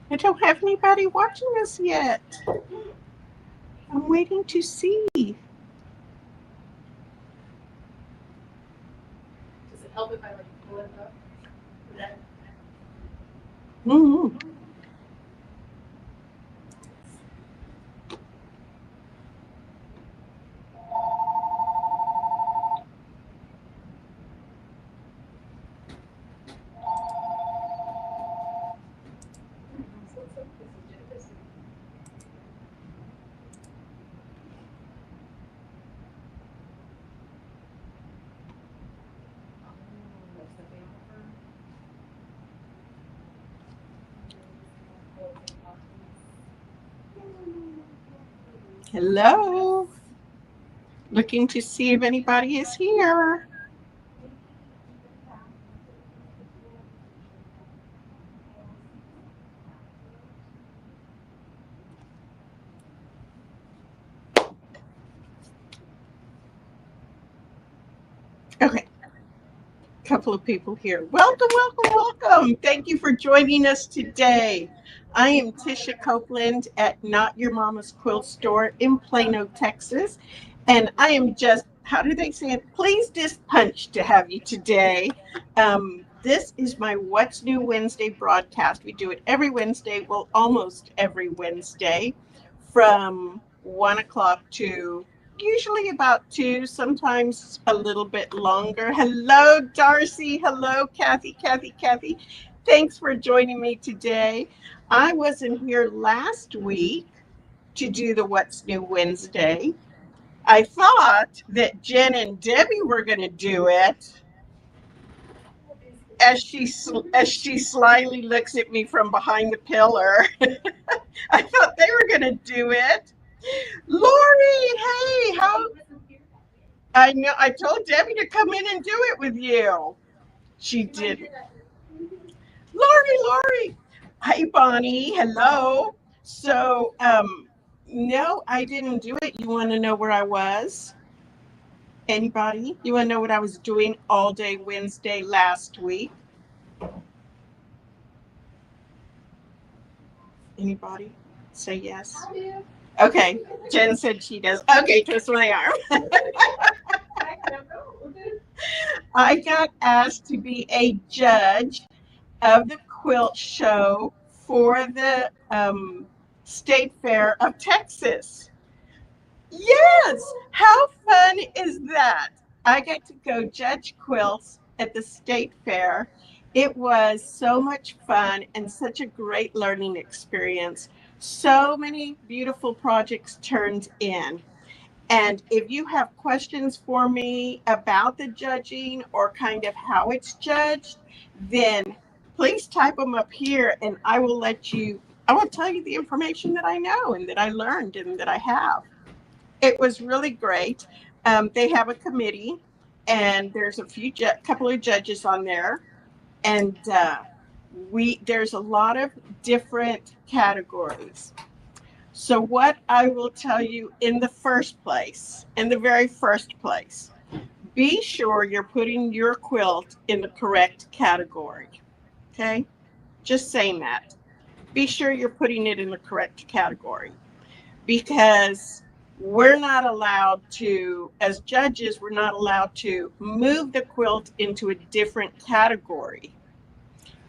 I don't have anybody watching us yet. I'm waiting to see. Does it help if I like pull it up? Mm-hmm. Hello. Looking to see if anybody is here. Okay, couple of people here. Welcome, welcome, welcome. Thank you for joining us today. I am Tisha Copeland at Not Your Mama's Quilt Store in Plano, Texas. And I am just, how do they say it? Pleased as punch to have you today. This is my What's New Wednesday broadcast. We do it every Wednesday, well, almost every Wednesday from 1 o'clock to usually about 2, sometimes a little bit longer. Hello, Darcy. Hello, Kathy, Kathy, Kathy. Thanks for joining me today. I wasn't here last week to do the What's New Wednesday. I thought that Jen and Debbie were going to do it as she slyly looks at me from behind the pillar. I thought they were going to do it. Lori, hey, how I know I told Debbie to come in and do it with you. She did. Lori. Hi, Bonnie. Hello. So, no, I didn't do it. You want to know where I was? Anybody? You want to know what I was doing all day Wednesday last week? Anybody? Say yes. Okay. Jen said she does. Okay, twist my arm. I got asked to be a judge of the quilt show for the State Fair of Texas. Yes, how fun is that? I got to go judge quilts at the State Fair. It was so much fun and such a great learning experience. So many beautiful projects turned in. And if you have questions for me about the judging or kind of how it's judged, then please type them up here and I will tell you the information that I know and that I learned and that I have. It was really great. They have a committee and there's couple of judges on there. And there's a lot of different categories. So, what I will tell you in the very first place, be sure you're putting your quilt in the correct category. Okay? Just saying that. Be sure you're putting it in the correct category because we're not allowed to, as judges, we're not allowed to move the quilt into a different category.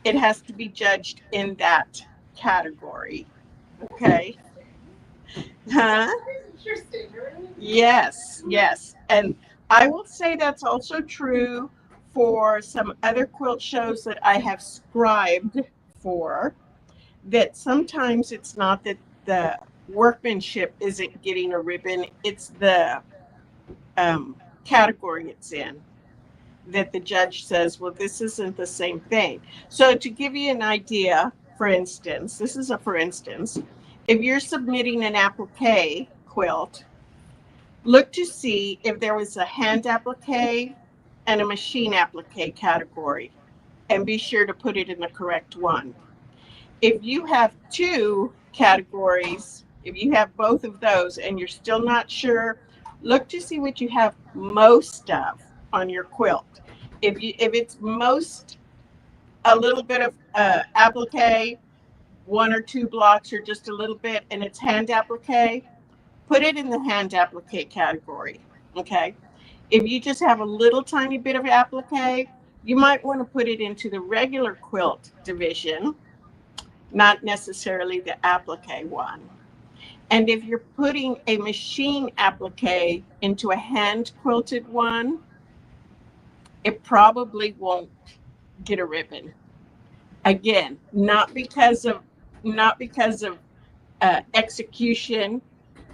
It has to be judged in that category. Okay? Huh? Interesting. Yes, yes. And I will say that's also true for some other quilt shows that I have scribed for, that sometimes it's not that the workmanship isn't getting a ribbon, it's the category it's in that the judge says, well, this isn't the same thing. So, to give you an idea, for instance, if you're submitting an applique quilt, look to see if there was a hand applique and a machine applique category and be sure to put it in the correct one. If you have two categories, if you have both of those and you're still not sure, look to see what you have most of on your quilt. If it's most a little bit of applique, one or two blocks or just a little bit and it's hand applique, put it in the hand applique category. Okay. If you just have a little tiny bit of applique, you might want to put it into the regular quilt division, not necessarily the applique one. And if you're putting a machine applique into a hand quilted one, it probably won't get a ribbon. Again, not because of execution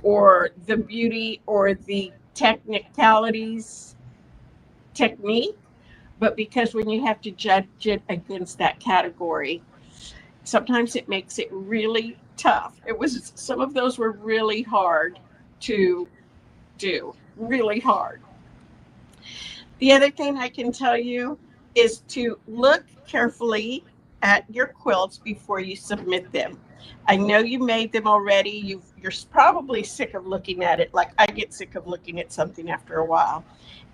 or the beauty or the technicalities technique, but because when you have to judge it against that category, sometimes it makes it really tough. Some of those were really hard to do, really hard. The other thing I can tell you is to look carefully at your quilts before you submit them. I know you made them already. You're probably sick of looking at it. Like I get sick of looking at something after a while.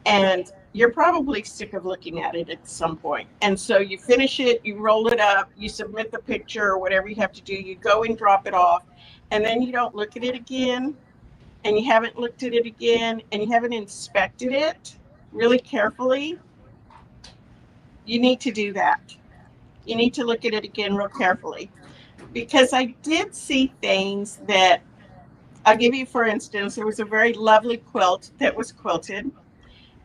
And you're probably sick of looking at it at some point. And so you finish it, you roll it up, you submit the picture or whatever you have to do, you go and drop it off, and then you don't look at it again, and you haven't looked at it again, and you haven't inspected it really carefully. You need to do that. You need to look at it again real carefully. Because I did see things that, I'll give you, for instance, there was a very lovely quilt that was quilted,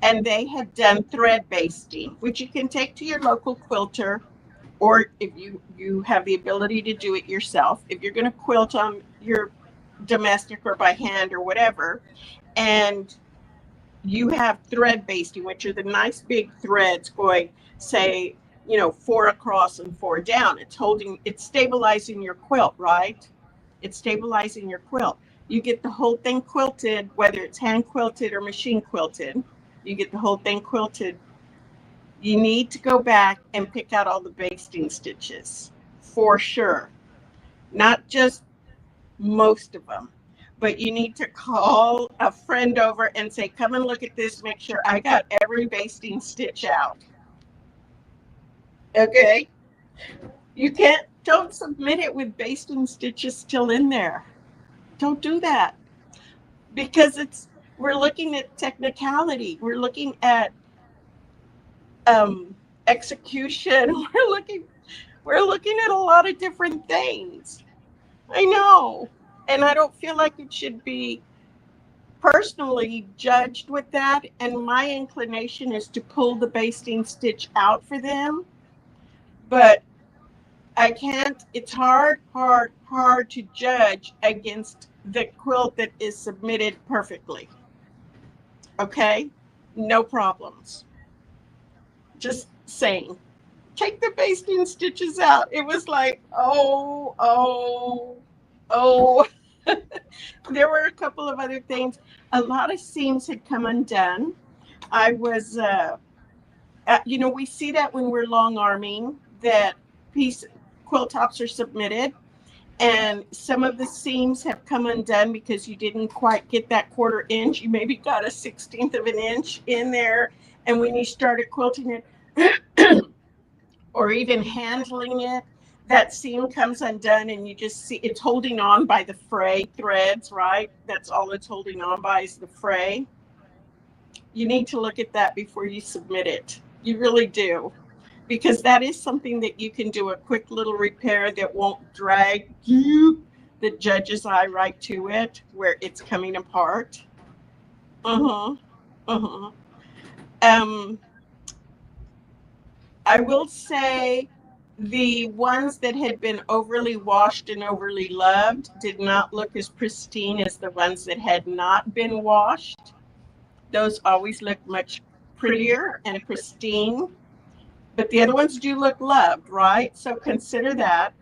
and they had done thread basting, which you can take to your local quilter, or if you have the ability to do it yourself, if you're going to quilt on your domestic or by hand or whatever, and you have thread basting, which are the nice big threads going, say, 4 across and 4 down. It's stabilizing your quilt, right? It's stabilizing your quilt. You get the whole thing quilted, whether it's hand quilted or machine quilted. You get the whole thing quilted. You need to go back and pick out all the basting stitches for sure. Not just most of them, but you need to call a friend over and say, come and look at this, make sure I got every basting stitch out. Okay? Don't submit it with basting stitches still in there. Don't do that, because we're looking at technicality. We're looking at execution. We're looking at a lot of different things. I know. And I don't feel like it should be personally judged with that. And my inclination is to pull the basting stitch out for them. But I can't, it's hard to judge against the quilt that is submitted perfectly. Okay? No problems. Just saying. Take the basting stitches out. It was like, oh. There were a couple of other things. A lot of seams had come undone. I was, we see that when we're long arming, that quilt tops are submitted, and some of the seams have come undone because you didn't quite get that 1/4 inch. You maybe got a 1/16 of an inch in there, and when you started quilting it or even handling it, that seam comes undone, and you just see it's holding on by the fray threads, right? That's all it's holding on by is the fray. You need to look at that before you submit it. You really do. Because that is something that you can do a quick little repair that won't drag the judge's eye right to it where it's coming apart. I will say the ones that had been overly washed and overly loved did not look as pristine as the ones that had not been washed. Those always look much prettier and pristine. But the other ones do look loved, right? So consider that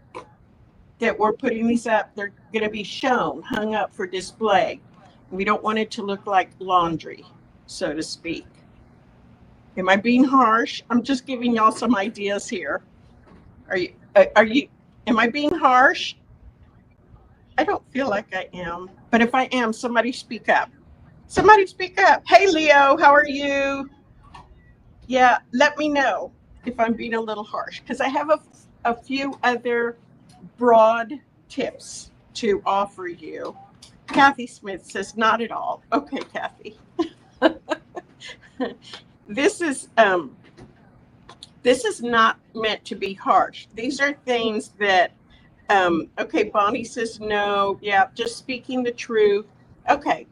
we're putting these up. They're going to be shown, hung up for display. We don't want it to look like laundry, so to speak. Am I being harsh? I'm just giving y'all some ideas here. Am I being harsh? I don't feel like I am. But if I am, somebody speak up. Somebody speak up. Hey, Leo, how are you? Yeah, let me know if I'm being a little harsh, because I have a few other broad tips to offer you. Kathy Smith says, not at all. Okay, Kathy. This is not meant to be harsh. These are things that, okay, Bonnie says no. Yeah, just speaking the truth. Okay,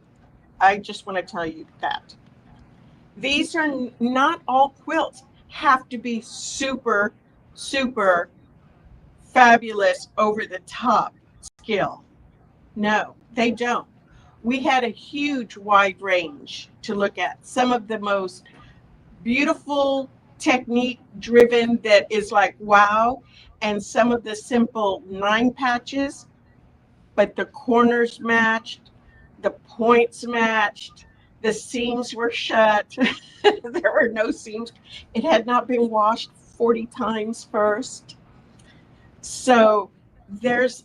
I just want to tell you that. These are not all quilts have to be super, super fabulous, over the top skill. No, they don't. We had a huge wide range to look at. Some of the most beautiful technique driven that is like wow, and some of the simple 9 patches, but the corners matched, the points matched, the seams were shut. There were no seams. It had not been washed 40 times first. So there's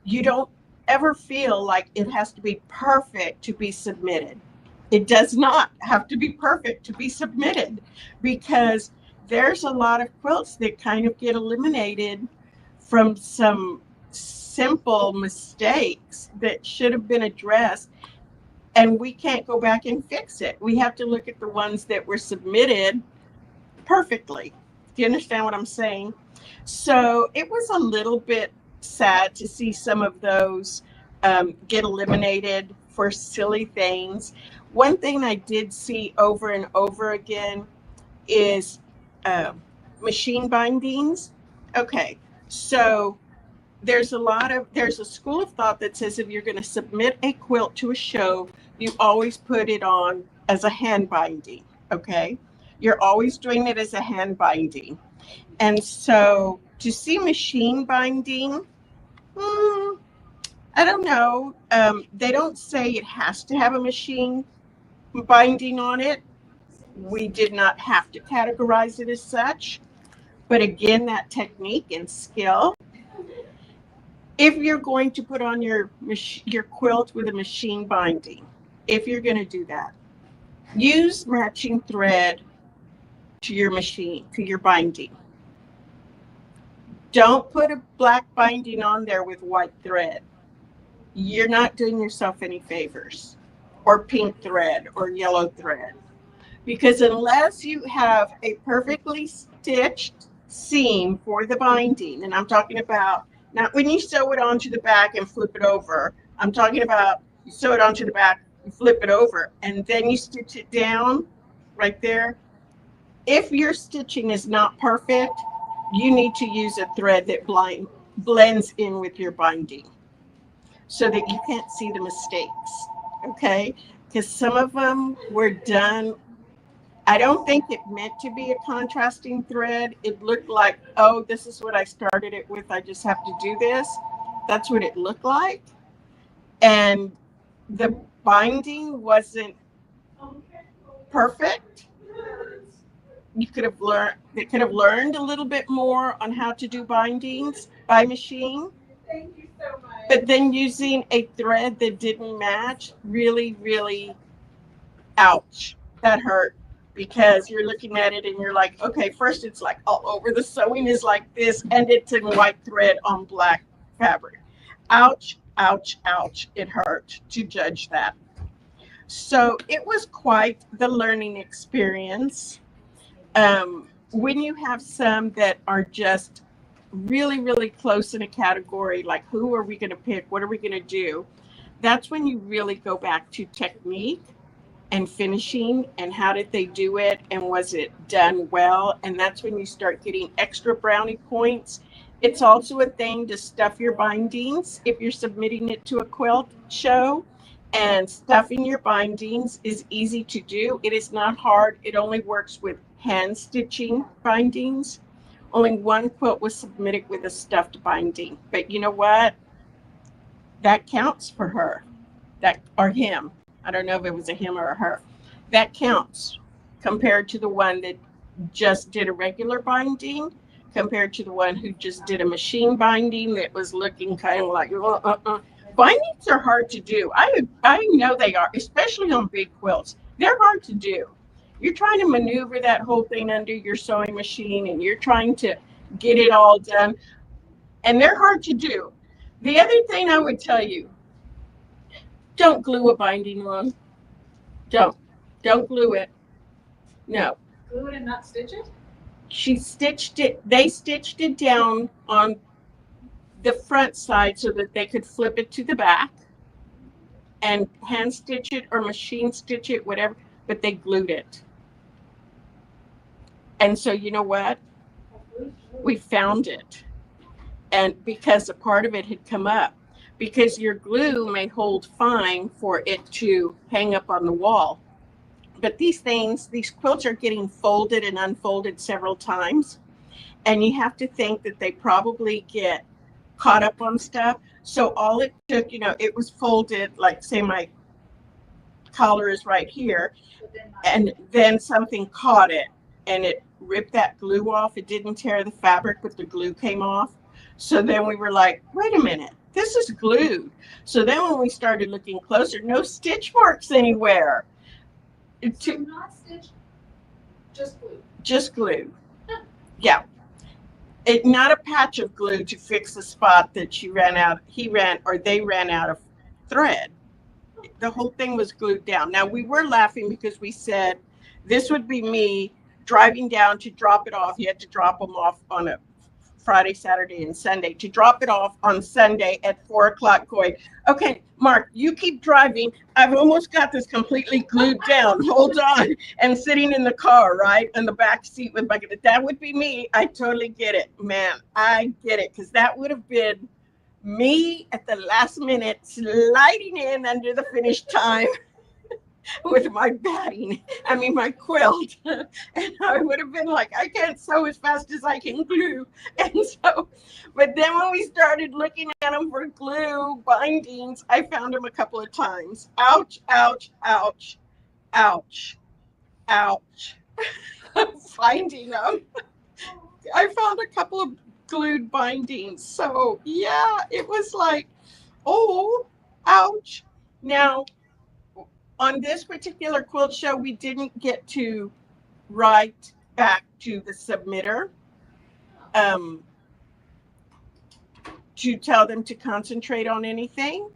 you don't ever feel like it has to be perfect to be submitted. It does not have to be perfect to be submitted, because there's a lot of quilts that kind of get eliminated from some simple mistakes that should have been addressed, and we can't go back and fix it. We have to look at the ones that were submitted perfectly. Do you understand what I'm saying? So it was a little bit sad to see some of those get eliminated for silly things. One thing I did see over and over again is machine bindings. Okay, so there's a school of thought that says if you're going to submit a quilt to a show, you always put it on as a hand binding. Okay, you're always doing it as a hand binding. And so to see machine binding, I don't know. They don't say it has to have a machine binding on it. We did not have to categorize it as such. But again, that technique and skill. If you're going to put on your quilt with a machine binding, if you're going to do that, use matching thread to your machine, to your binding. Don't put a black binding on there with white thread. You're not doing yourself any favors. Or pink thread or yellow thread. Because unless you have a perfectly stitched seam for the binding, and I'm talking about not when you sew it onto the back and flip it over. I'm talking about you sew it onto the back, you flip it over, and then you stitch it down right there. If your stitching is not perfect, you need to use a thread that blends in with your binding so that you can't see the mistakes, okay? Because some of them were done. I don't think it meant to be a contrasting thread. It looked like, oh, this is what I started it with. I just have to do this. That's what it looked like. And the binding wasn't perfect. They could have learned a little bit more on how to do bindings by machine. Thank you so much. But then using a thread that didn't match, really, really, ouch, that hurt. Because you're looking at it and you're like, okay, first it's like all over, the sewing is like this, and it's in white thread on black fabric. Ouch, ouch, ouch. It hurt to judge that. So it was quite the learning experience. When you have some that are just really, really close in a category, like who are we going to pick? What are we going to do? That's when you really go back to technique and finishing and how did they do it and was it done well, and that's when you start getting extra brownie points. It's also a thing to stuff your bindings if you're submitting it to a quilt show, and stuffing your bindings is easy to do. It is not hard. It only works with hand stitching bindings. Only one quilt was submitted with a stuffed binding, but you know what, that counts for her, that or him. I don't know if it was a him or a her. That counts compared to the one that just did a regular binding, compared to the one who just did a machine binding that was looking kind of like, Bindings are hard to do. I know they are, especially on big quilts. They're hard to do. You're trying to maneuver that whole thing under your sewing machine and you're trying to get it all done. and they're hard to do. The other thing I would tell you, don't glue a binding on. Don't glue it. No. Glue it and not stitch it? They stitched it down on the front side so that they could flip it to the back and hand stitch it or machine stitch it, whatever, but they glued it. And so you know what? We found it. And because a part of it had come up, because your glue may hold fine for it to hang up on the wall. But these quilts are getting folded and unfolded several times. And you have to think that they probably get caught up on stuff. So all it took, it was folded, like say my collar is right here, and then something caught it and it ripped that glue off. It didn't tear the fabric, but the glue came off. So then we were like, wait a minute, this is glued. So then when we started looking closer, no stitch marks anywhere. So not stitched, just glue. Just glue. Yeah. Not a patch of glue to fix the spot that they ran out of thread. The whole thing was glued down. Now we were laughing because we said this would be me driving down to drop it off. You had to drop them off on a Friday, Saturday, and Sunday. To drop it off on Sunday at 4:00 going, okay, Mark, you keep driving. I've almost got this completely glued down. Hold on. And sitting in the car, right? In the back seat with my, that would be me. I totally get it, man. I get it. Because that would have been me at the last minute sliding in under the finish time with my my quilt. And I would have been like, I can't sew as fast as I can glue. And so, but then when we started looking at them for glue bindings, I found them a couple of times. Ouch, ouch, ouch, ouch, ouch. Finding them. I found a couple of glued bindings. So yeah, it was like, oh, ouch. Now, on this particular quilt show, we didn't get to write back to the submitter to tell them to concentrate on anything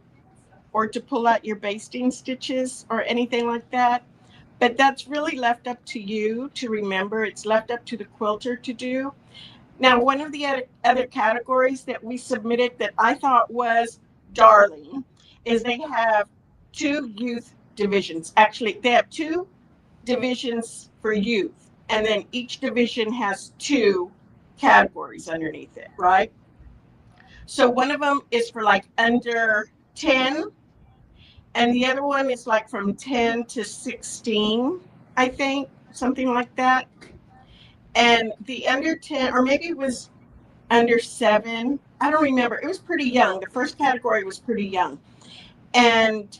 or to pull out your basting stitches or anything like that. But that's really left up to you to remember. It's left up to the quilter to do. Now, one of the other categories that we submitted that I thought was darling is they have 2 youth divisions. Actually, they have 2 divisions for youth, and then each division has 2 categories underneath it, right? So one of them is for like under 10, and the other one is like from 10 to 16, I think, something like that. And the under 10, or maybe it was under 7, I don't remember. It was pretty young. The first category was pretty young. And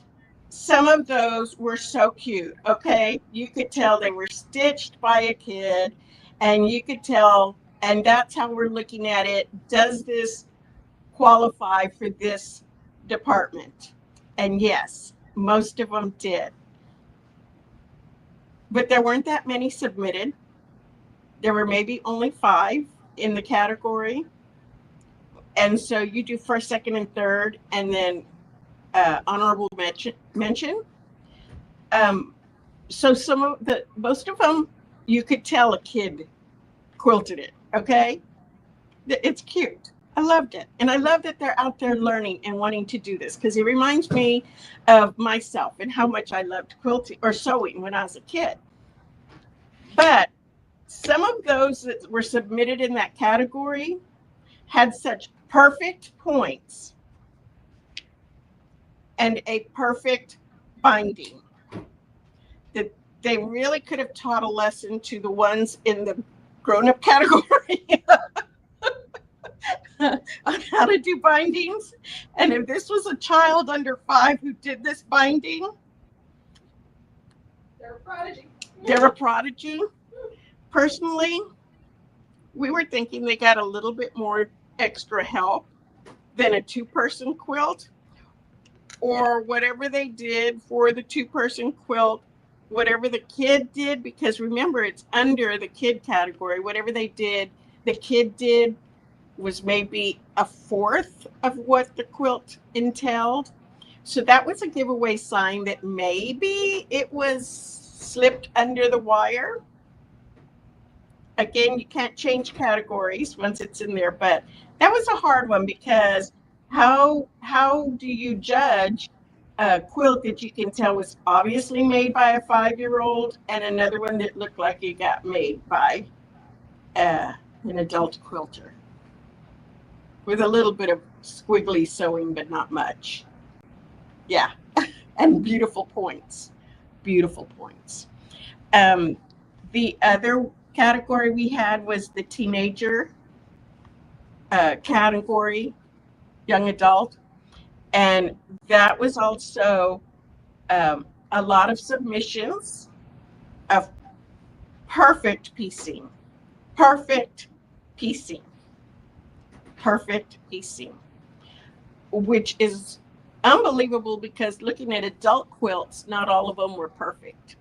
some of those were so cute, okay? You could tell they were stitched by a kid, and you could tell, and that's how we're looking at it. Does this qualify for this department? And yes, most of them did. But there weren't that many submitted. There were maybe only 5 in the category. And so you do first, second, and third, and then honorable mention. So most of them, you could tell a kid quilted it, okay? It's cute. I loved it. And I love that they're out there learning and wanting to do this, because it reminds me of myself and how much I loved quilting or sewing when I was a kid. But some of those that were submitted in that category had such perfect points and a perfect binding that they really could have taught a lesson to the ones in the grown-up category on how to do bindings. And if this was a child under 5 who did this binding, they're a prodigy. They're a prodigy. Personally, we were thinking they got a little bit more extra help than a 2-person quilt, or whatever they did for the 2-person quilt, whatever the kid did, because remember, it's under the kid category. Whatever they did, the kid did was maybe a fourth of what the quilt entailed. So that was a giveaway sign that maybe it was slipped under the wire. Again, you can't change categories once it's in there, but that was a hard one because how do you judge a quilt that you can tell was obviously made by a 5-year-old and another one that looked like it got made by an adult quilter with a little bit of squiggly sewing, but not much. Yeah, and beautiful points. Beautiful points. The other category we had was the teenager category, young adult. And that was also a lot of submissions of perfect piecing, perfect piecing, perfect piecing, which is unbelievable because looking at adult quilts, not all of them were perfect.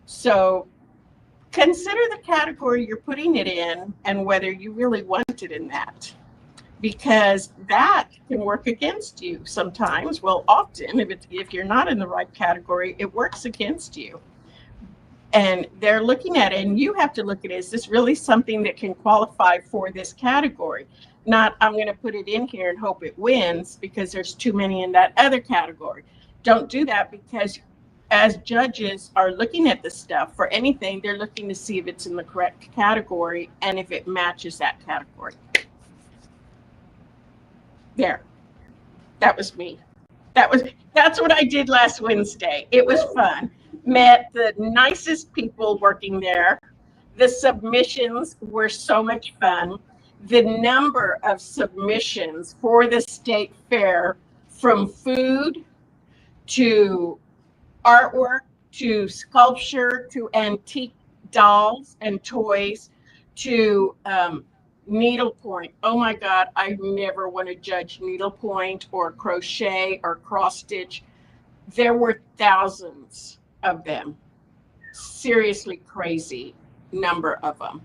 So consider the category you're putting it in and whether you really want it in that, because that can work against you sometimes. Well, often if you're not in the right category, it works against you. And they're looking at it and you have to look at it. Is this really something that can qualify for this category? Not, I'm going to put it in here and hope it wins because there's too many in that other category. Don't do that, because as judges are looking at the stuff for anything, they're looking to see if it's in the correct category and if it matches that category. There. That was me. That's what I did last Wednesday. It was fun. Met the nicest people working there. The submissions were so much fun. The number of submissions for the state fair, from food to artwork to sculpture to antique dolls and toys to needlepoint. Oh my God, I never want to judge needlepoint or crochet or cross stitch. There were thousands of them. Seriously crazy number of them.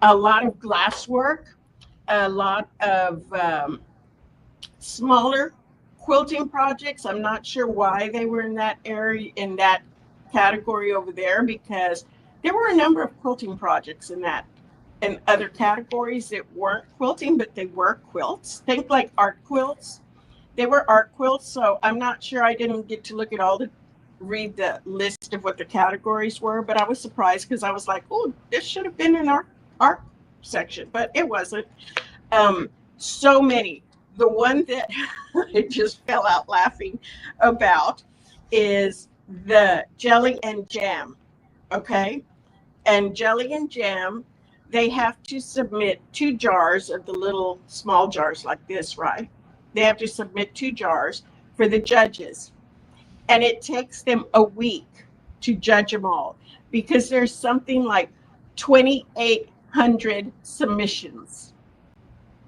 A lot of glasswork, a lot of smaller quilting projects. I'm not sure why they were in that area, in that category over there, because there were a number of quilting projects in that and other categories that weren't quilting, but they were quilts. Think like art quilts. They were art quilts. So I'm not sure, I didn't get to look at read the list of what the categories were, but I was surprised because I was like, oh, this should have been in our art section, but it wasn't. So many. The one that I just fell out laughing about is the jelly and jam. Okay. And jelly and jam, they have to submit 2 jars of the little small jars like this, right? They have to submit 2 jars for the judges. And it takes them a week to judge them all because there's something like 2,800 submissions.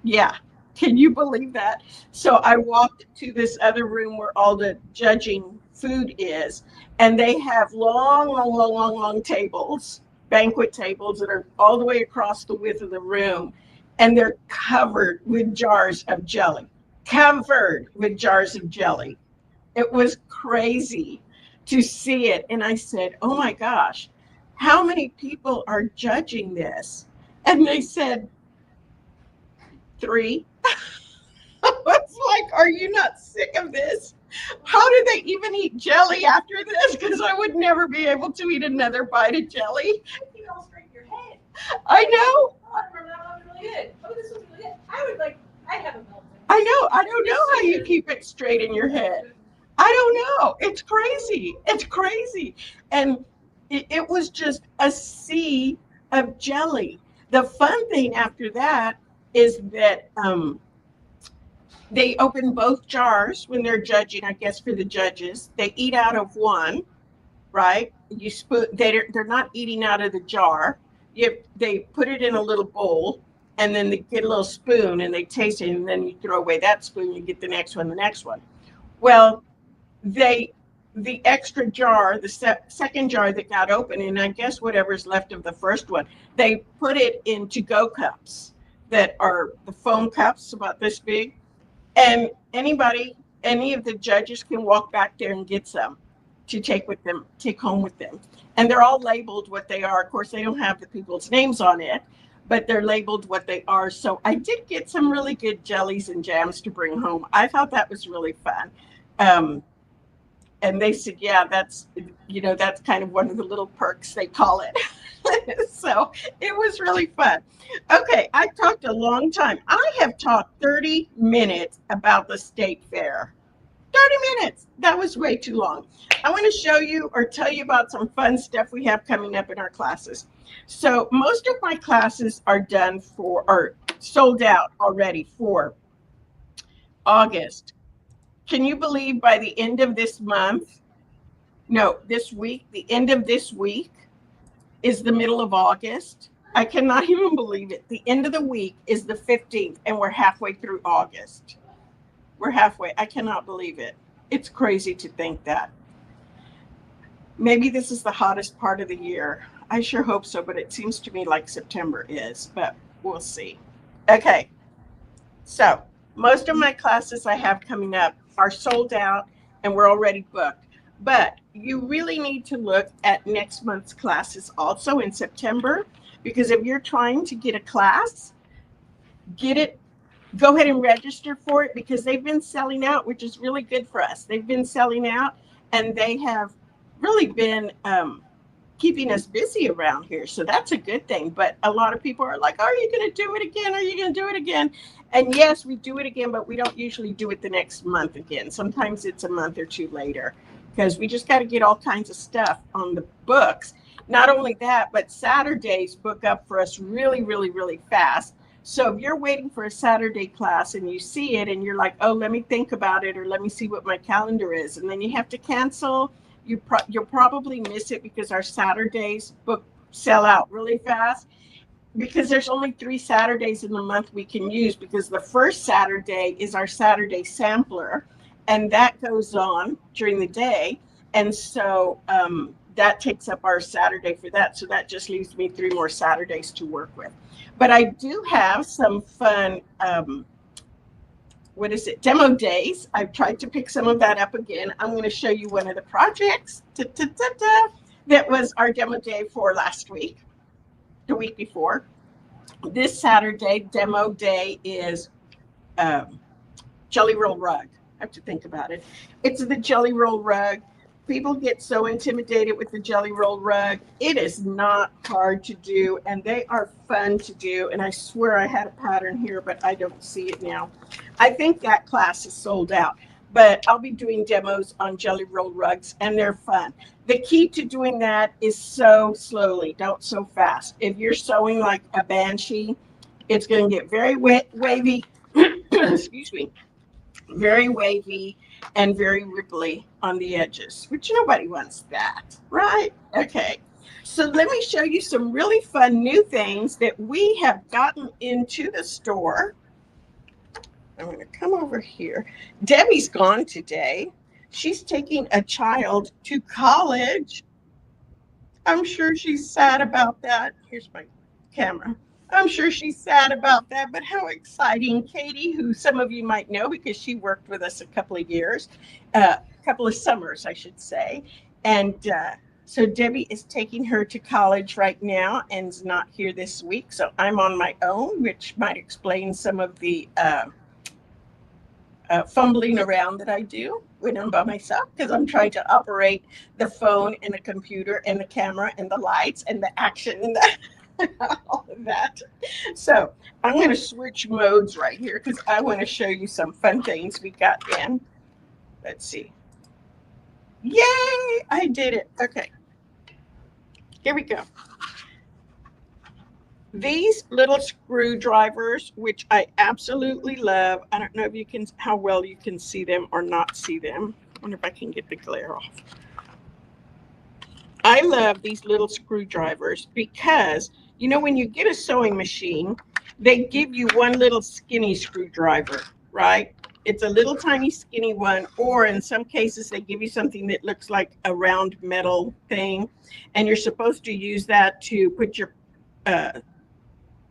Yeah. Can you believe that? So I walked to this other room where all the judging food is, and they have long tables, banquet tables that are all the way across the width of the room, and they're covered with jars of jelly. Covered with jars of jelly. It was crazy to see it. And I said, oh my gosh, how many people are judging this? And they said, 3. It's like, are you not sick of this? How do they even eat jelly after this? Because I would never be able to eat another bite of jelly. You all straight in your head. I know. Oh, I remember that one really good. Oh, this was really good. I'd have a meltdown. I know. I don't know how you keep it straight in your head. I don't know. It's crazy. It's crazy. And it was just a sea of jelly. The fun thing after that is that they open both jars when they're judging, I guess, for the judges. They eat out of one, right? You spoon. They're not eating out of the jar. They put it in a little bowl, and then they get a little spoon, and they taste it, and then you throw away that spoon. You get the next one. Well, the extra jar, the second jar that got open, and I guess whatever's left of the first one, they put it in to-go cups. that are the foam cups about this big. And any of the judges can walk back there and get some to take home with them. And they're all labeled what they are. Of course, they don't have the people's names on it, but they're labeled what they are. So I did get some really good jellies and jams to bring home. I thought that was really fun. Um, and they said, yeah, that's kind of one of the little perks they call it. So it was really fun. Okay, I talked a long time. I have talked 30 minutes about the state fair. 30 minutes. That was way too long. I want to show you or tell you about some fun stuff we have coming up in our classes. So most of my classes are sold out already for August. Can you believe by the end of this month, no, this week, the end of this week is the middle of August? I cannot even believe it. The end of the week is the 15th, and we're halfway through August. We're halfway. I cannot believe it. It's crazy to think that. Maybe this is the hottest part of the year. I sure hope so, but it seems to me like September is, but we'll see. Okay, so most of my classes I have coming up are sold out and we're already booked. But you really need to look at next month's classes also in September, because if you're trying to get a class, go ahead and register for it, because they've been selling out, which is really good for us. They've been selling out and they have really been keeping us busy around here. So that's a good thing. But a lot of people are like, are you going to do it again? Are you going to do it again? And yes, we do it again, but we don't usually do it the next month again. Sometimes it's a month or two later, because we just got to get all kinds of stuff on the books. Not only that, but Saturdays book up for us really, really, really fast. So if you're waiting for a Saturday class and you see it and you're like, oh, let me think about it, or let me see what my calendar is, and then you have to cancel, you'll probably miss it, because our Saturdays sell out really fast, because there's only 3 Saturdays in the month we can use, because the first Saturday is our Saturday sampler, and that goes on during the day. And so that takes up our Saturday for that. So that just leaves me 3 more Saturdays to work with. But I do have some fun, demo days. I've tried to pick some of that up again. I'm going to show you one of the projects that was our demo day for last week, the week before. This Saturday, demo day is Jelly Roll Rug. I have to think about it. It's the Jelly Roll Rug. People get so intimidated with the Jelly Roll Rug. It is not hard to do, and they are fun to do. And I swear I had a pattern here, but I don't see it now. I think that class is sold out, but I'll be doing demos on Jelly Roll Rugs, and they're fun. The key to doing that is sew slowly, don't sew fast. If you're sewing like a banshee, it's going to get very wavy, excuse me, very wavy and very ripply on the edges, which nobody wants that, right? Okay, so let me show you some really fun new things that we have gotten into the store. I'm going to come over here. Debbie's gone today. She's taking a child to college. I'm sure she's sad about that. Here's my camera. I'm sure she's sad about that, but how exciting. Katie, who some of you might know because she worked with us a couple of years, a couple of summers, I should say. And so Debbie is taking her to college right now and is not here this week. So I'm on my own, which might explain some of the fumbling around that I do when I'm by myself, because I'm trying to operate the phone and the computer and the camera and the lights and the action and the all of that. So I'm going to switch modes right here because I want to show you some fun things we got in. Let's see. Yay! I did it. Okay. Here we go. These little screwdrivers, which I absolutely love. I don't know if you can, how well you can see them or not see them. I wonder if I can get the glare off. I love these little screwdrivers because, you know, when you get a sewing machine, they give you one little skinny screwdriver, right? It's a little tiny skinny one, or in some cases, they give you something that looks like a round metal thing, and you're supposed to use that to put your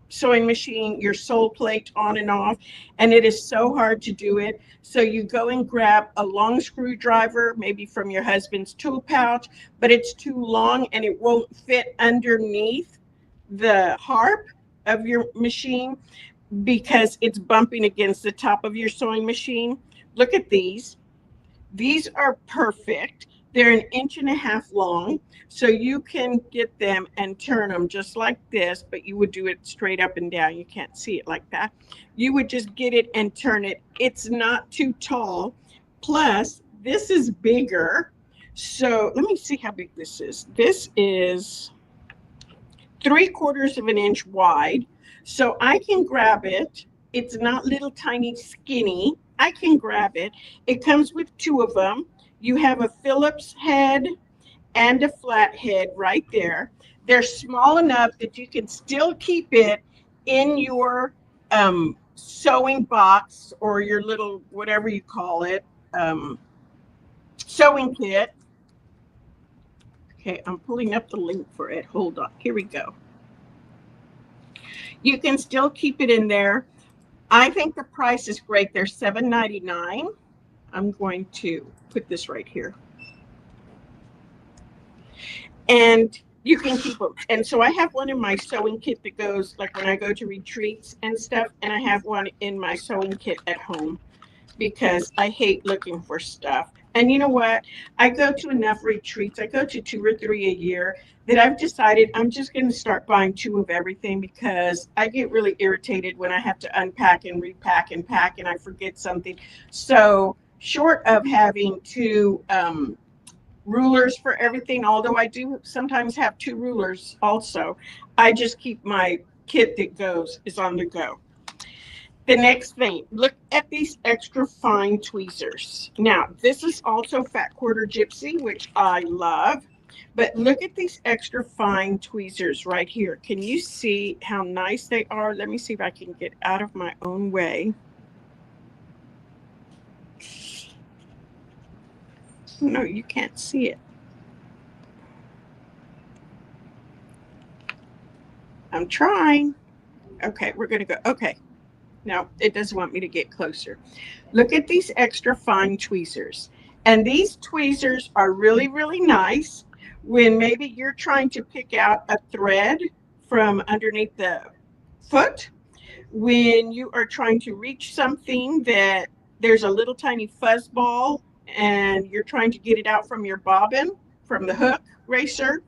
sewing machine, your sole plate on and off, and it is so hard to do it. So you go and grab a long screwdriver, maybe from your husband's tool pouch, but it's too long and it won't fit underneath the harp of your machine because it's bumping against the top of your sewing machine. Look at these. These are perfect. They're an inch and a half long, so you can get them and turn them just like this, but you would do it straight up and down. You can't see it like that. You would just get it and turn it. It's not too tall. Plus, this is bigger. So let me see how big this is. This is 3/4 of an inch wide. So I can grab it. It's not little tiny skinny. I can grab it. It comes with two of them. You have a Phillips head and a flat head right there. They're small enough that you can still keep it in your sewing box or your little, whatever you call it, sewing kit. Okay, I'm pulling up the link for it. Hold on. Here we go. You can still keep it in there. I think the price is great. They're $7.99. I'm going to put this right here. And you can keep them. And so I have one in my sewing kit that goes like when I go to retreats and stuff. And I have one in my sewing kit at home because I hate looking for stuff. And you know what? I go to enough retreats. I go to 2 or 3 a year that I've decided I'm just going to start buying 2 of everything because I get really irritated when I have to unpack and repack and pack and I forget something. So short of having 2 rulers for everything, although I do sometimes have 2 rulers also, I just keep my kit that goes is on the go. The next thing, look at these extra fine tweezers. Now, this is also Fat Quarter Gypsy, which I love, but look at these extra fine tweezers right here. Can you see how nice they are? Let me see if I can get out of my own way. No, you can't see it. I'm trying. Okay, we're going to go. Okay. No, it doesn't want me to get closer. Look at these extra fine tweezers. And these tweezers are really, really nice when maybe you're trying to pick out a thread from underneath the foot, when you are trying to reach something that there's a little tiny fuzz ball and you're trying to get it out from your bobbin, from the hook racer,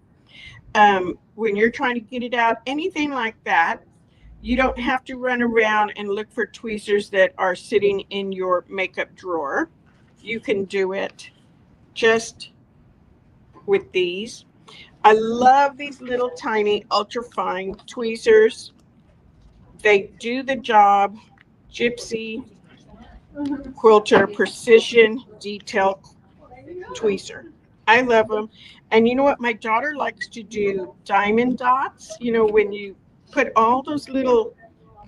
when you're trying to get it out, anything like that. You don't have to run around and look for tweezers that are sitting in your makeup drawer. You can do it just with these. I love these little tiny ultra fine tweezers. They do the job. Gypsy Quilter Precision Detail Tweezer. I love them. And you know what? My daughter likes to do diamond dots. You know, when you put all those little,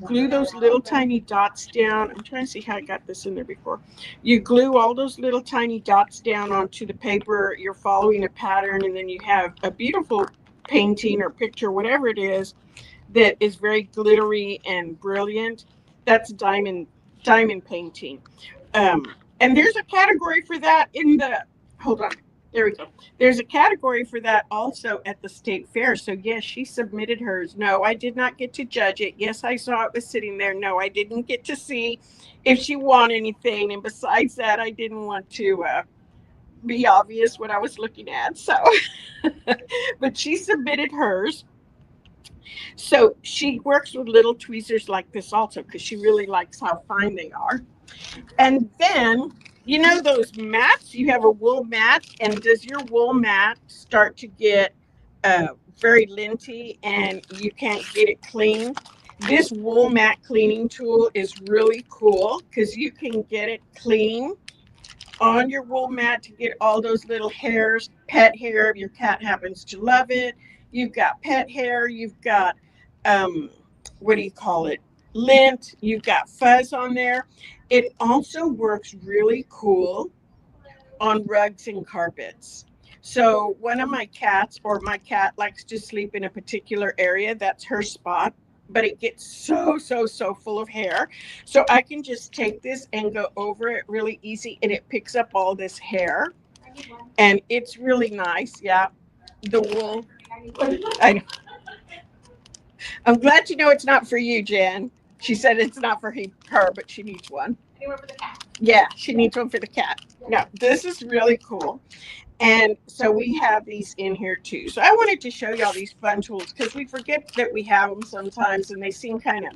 glue those little tiny dots down. I'm trying to see how I got this in there before. You glue all those little tiny dots down onto the paper. You're following a pattern, and then you have a beautiful painting or picture, whatever it is, that is very glittery and brilliant. That's diamond painting. And there's a category for that in the, hold on, there we go. There's a category for that also at the state fair. So yes, she submitted hers. No, I did not get to judge it. Yes, I saw it was sitting there. No, I didn't get to see if she won anything. And besides that, I didn't want to be obvious what I was looking at. So, but she submitted hers. So she works with little tweezers like this also because she really likes how fine they are. And then, you know those mats? You have a wool mat, and does your wool mat start to get very linty and you can't get it clean? This wool mat cleaning tool is really cool because you can get it clean on your wool mat to get all those little hairs, pet hair if your cat happens to love it. You've got pet hair, you've got, what do you call it? Lint, you've got fuzz on there. It also works really cool on rugs and carpets. So one of my cats, or my cat likes to sleep in a particular area, that's her spot. but it gets so full of hair. So I can just take this and go over it really easy, and it picks up all this hair, and it's really nice. Yeah, the wool. I know. I'm glad you know it's not for you, Jan. She said it's not for her, but she needs one. Anywhere for the cat. Yeah, she needs one for the cat. No, this is really cool. And so we have these in here too. So I wanted to show y'all these fun tools because we forget that we have them sometimes and they seem kind of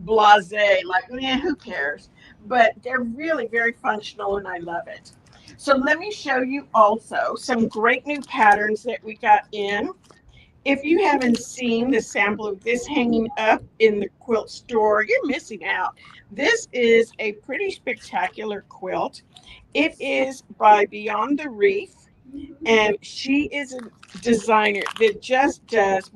blasé, like, who cares? But they're really very functional and I love it. So let me show you also some great new patterns that we got in. If you haven't seen the sample of this hanging up in the quilt store, you're missing out. This is a pretty spectacular quilt. It is by Beyond the Reef, and she is a designer that just does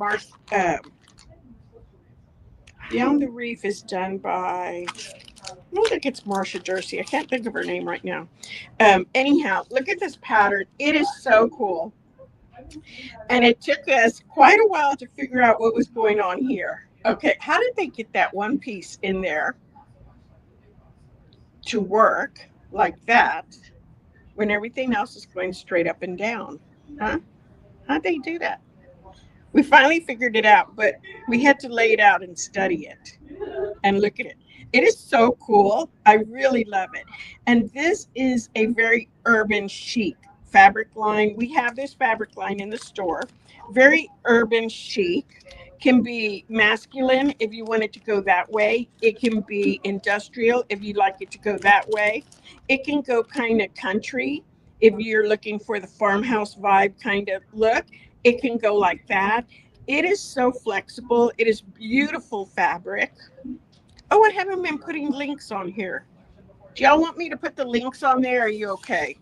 Beyond the Reef is done by, I don't think it's Marsha Jersey. I can't think of her name right now. Anyhow, look at this pattern. It is so cool. And it took us quite a while to figure out what was going on here. Okay, how did they get that one piece in there to work like that when everything else is going straight up and down? Huh? How'd they do that? We finally figured it out, but we had to lay it out and study it and look at it. It is so cool. I really love it. And this is a very urban chic fabric line. We have this fabric line in the store. Very urban chic. Can be masculine if you want it to go that way. It can be industrial if you like it to go that way. It can go kind of country if you're looking for the farmhouse vibe kind of look. It can go like that. It is so flexible. It is beautiful fabric. Oh, I haven't been putting links on here. Do y'all want me to put the links on there? Are you okay?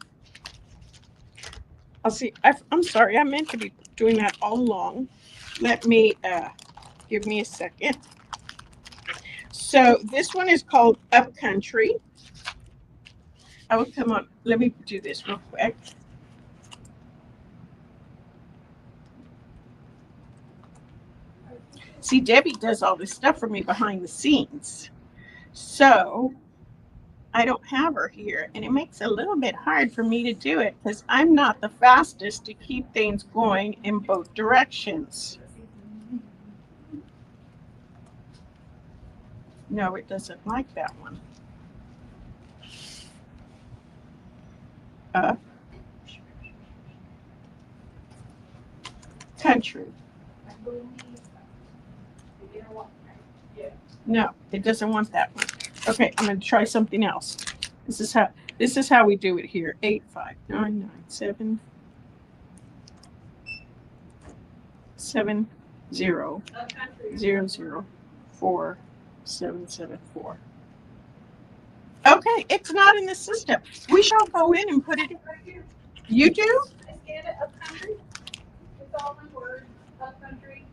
I'll see. I'm sorry. I meant to be doing that all along. Let me, give me a second. So this one is called Upcountry. Oh, come on. Let me do this real quick. See, Debbie does all this stuff for me behind the scenes. So I don't have her here, and it makes it a little bit hard for me to do it because I'm not the fastest to keep things going in both directions. No, it doesn't like that one. Country. No, it doesn't want that one. Okay, I'm going to try something else. This is how we do it here. 8 5 9 9 7 7 0 0 0 4 7 7 4. Okay, it's not in the system. We shall go in and put it in. You do? I scanned it Upcountry. It's all one word. Upcountry.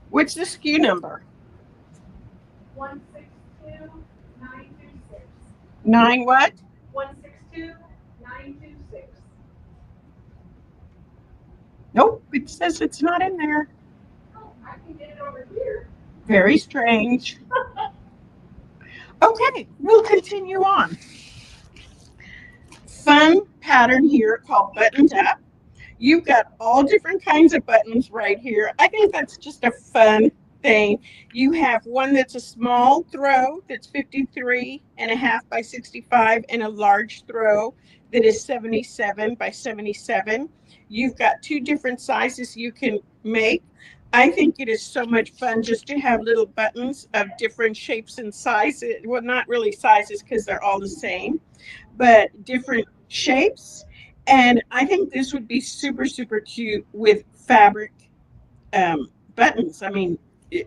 What's the SKU number? 162926. 9 what? 162926. Nope, it says it's not in there. Oh, I can get it over here. Very strange. Okay, we'll continue on. Fun pattern here called Buttoned Up. You've got all different kinds of buttons right here. I think that's just a fun thing. You have one that's a small throw that's 53.5 by 65 and a large throw that is 77 by 77. You've got two different sizes you can make. I think it is so much fun just to have little buttons of different shapes and sizes. Well, not really sizes because they're all the same, but different shapes. And I think this would be super, super cute with fabric buttons. I mean,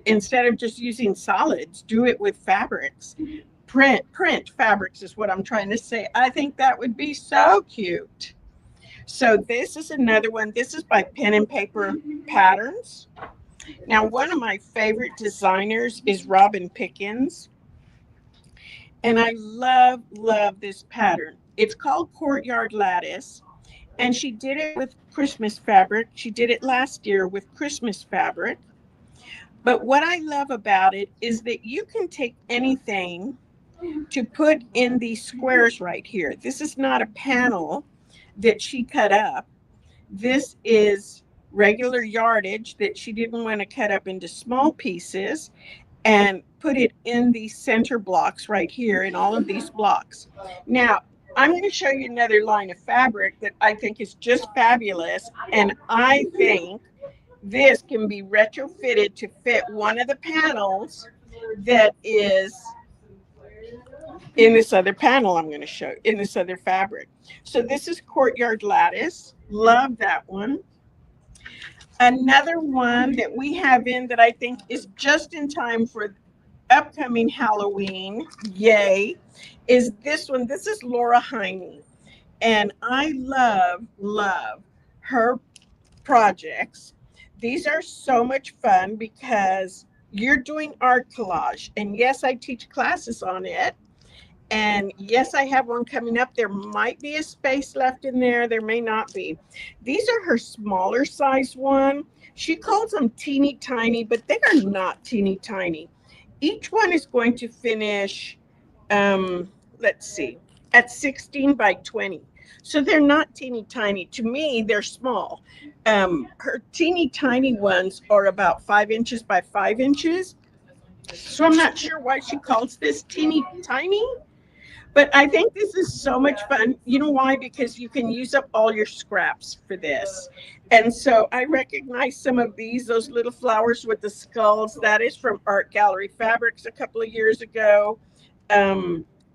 instead of just using solids, do it with fabrics. Print fabrics is what I'm trying to say. I think that would be so cute. So this is another one. This is by Pen and Paper Patterns. Now, one of my favorite designers is Robin Pickens. And I love this pattern. It's called Courtyard Lattice. And she did it with Christmas fabric. She did it last year with Christmas fabric. But what I love about it is that you can take anything to put in these squares right here. This is not a panel that she cut up. This is regular yardage that she didn't want to cut up into small pieces and put it in these center blocks right here in all of these blocks. Now, I'm going to show you another line of fabric that I think is just fabulous. And I think this can be retrofitted to fit one of the panels that is in this other panel I'm going to show in this other fabric. So this is Courtyard Lattice. Love that one. Another one that we have in that I think is just in time for upcoming Halloween, yay, is this one. This is Laura Heine. And I love her projects. These are so much fun because you're doing art collage. And yes, I teach classes on it. And yes, I have one coming up. There might be a space left in there. There may not be. These are her smaller size one. She calls them teeny tiny, but they are not teeny tiny. Each one is going to finish, let's see, at 16 by 20. So they're not teeny tiny. To me, they're small. Her teeny tiny ones are about 5 inches by 5 inches. So I'm not sure why she calls this teeny tiny. But I think this is so much fun. You know why? Because you can use up all your scraps for this. And so I recognize some of these, those little flowers with the skulls. That is from Art Gallery Fabrics a couple of years ago.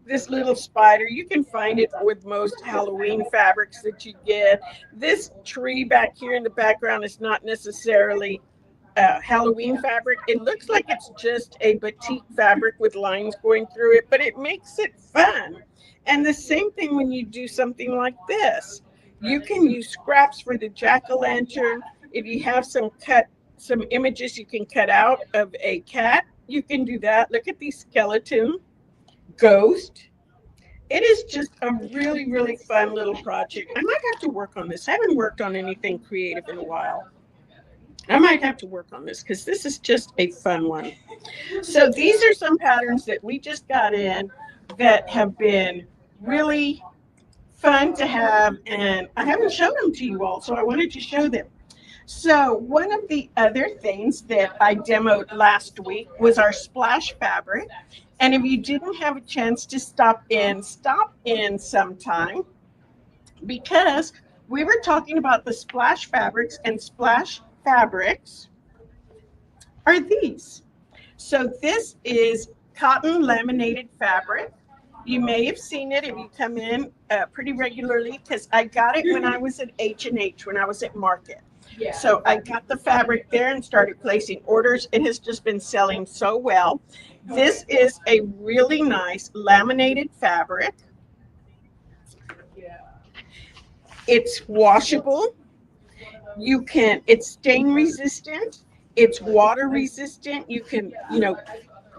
This little spider, you can find it with most Halloween fabrics that you get. This tree back here in the background is not necessarily Halloween fabric. It looks like it's just a batik fabric with lines going through it, but it makes it fun. And the same thing when you do something like this. You can use scraps for the jack-o'-lantern. If you have some images you can cut out of a cat, you can do that. Look at these skeleton ghost. It is just a really fun little project. I might have to work on this. I haven't worked on anything creative in a while. I might have to work on this because this is just a fun one. So these are some patterns that we just got in that have been really fun to have, and I haven't shown them to you all, so I wanted to show them. So one of the other things that I demoed last week was our splash fabric. And if you didn't have a chance to stop in sometime, because we were talking about the splash fabrics, and splash fabrics are these. So this is cotton laminated fabric. You may have seen it if you come in pretty regularly because I got it when I was at H&H, when I was at Market. Yeah. So I got the fabric there and started placing orders. It has just been selling so well. This is a really nice laminated fabric. It's washable. It's stain resistant. It's water resistant. You can,